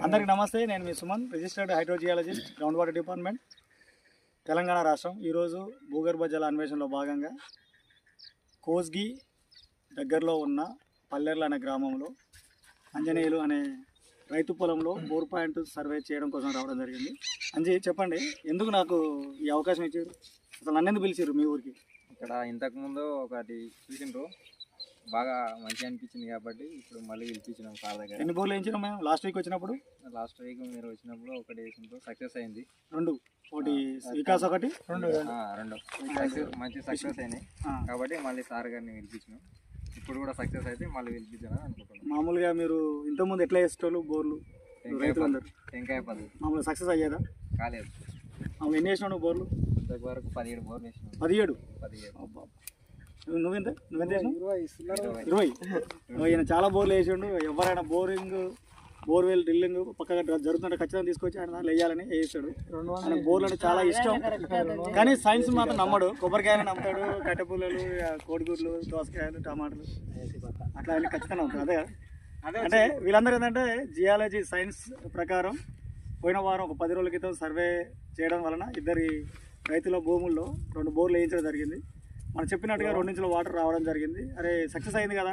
అందరికి నమస్తే. నేను మీ Suman, registered hydrogeologist, ground water department, Telangana రాష్ట్రం. ఈరోజు భూగర్భ జల అన్వేషణలో భాగంగా కోస్గి దగ్గరలో ఉన్న పల్లెర్ల అనే గ్రామంలో అంజనేయులు అనే రైతు పొలంలో బోర్ పాయింట్ సర్వే చేయడం కోసం రావడం జరిగింది. అంజీ, చెప్పండి, ఎందుకు నాకు ఈ అవకాశం ఇచ్చారు? అసలు నన్ను ఎందుకు పిలిచారు మీ ఊరికి? ఇక్కడ ఇంతకుముందు ఒకటి చూసిండ్రు, బాగా మంచిగా అనిపించింది కాబట్టి ఇప్పుడు మళ్ళీ పిలిపించినాం సార్ దగ్గర. ఎన్ని బోర్లు వేయించినాం మేము లాస్ట్ వీక్ వచ్చినప్పుడు? లాస్ట్ వీక్ మీరు వచ్చినప్పుడు ఒకటి వేసిండ్రు, సక్సెస్ అయింది. ఒకటి వికాస్, ఒకటి రెండు మంచి సక్సెస్ అయినాయి కాబట్టి మళ్ళీ సార్ గారిని పిలిపించినాం. ఇప్పుడు కూడా సక్సెస్ అయితే మళ్ళీ పిలిపించాలని అనుకుంటున్నాం. మామూలుగా మీరు ఇంతకుముందు ఎట్లా వేసేటోళ్ళు బోర్లు? రైతులందరూ టెంకాయ పద్ధతి మామూలుగా సక్సెస్ అయ్యేదా? కాలేదు. మామూలు ఎన్ని వేసినావు నువ్వు బోర్లు? ఇంతవరకు 17 బోర్లు వేసినాం. 17? నువ్వెంత వేసినావు? 20. ఈయన చాలా బోర్లు వేసిండు. ఎవరైనా బోర్వెల్ డ్రిల్లింగ్ పక్కగా జరుగుతుంటే ఖచ్చితంగా తీసుకొచ్చి ఆయన దాంట్లో వేయాలని వేసాడు. ఆయన బోర్లు అంటే చాలా ఇష్టం, కానీ సైన్స్ మాత్రం నమ్మడు. కొబ్బరికాయలు నమ్ముతాడు, కట్టెపుల్లలు, కోడిగుడ్లు, దోసకాయలు, టమాటాలు అట్లా అన్ని ఖచ్చితంగా ఉంటుంది. అదే అంటే వీళ్ళందరూ ఏంటంటే జియాలజీ సైన్స్ ప్రకారం పోయిన వారం ఒక 10 రోజుల క్రితం సర్వే చేయడం వలన ఇద్దరి రైతుల భూముల్లో 2 బోర్లు వేయించడం జరిగింది. మనం చెప్పినట్టుగా 2 ఇంచుల వాటర్ రావడం జరిగింది. అరే సక్సెస్ అయింది కదా,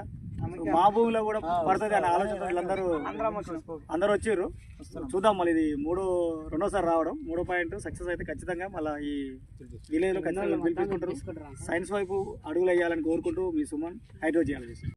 మా భూమిలో కూడా పడుతుంది అనే ఆలోచన వీళ్ళందరూ అందరూ వచ్చారు. చూద్దాం, మళ్ళీ ఇది రెండోసారి రావడం. 3వ పాయింట్ సక్సెస్ అయితే ఖచ్చితంగా మళ్ళీ ఈ విలేజ్లో ఖచ్చితంగా పిలిపించుకుంటారు. సైన్స్ వైపు అడుగులు వేయాలని కోరుకుంటూ మీ సుమన్, హైడ్రోజియాలజిస్ట్.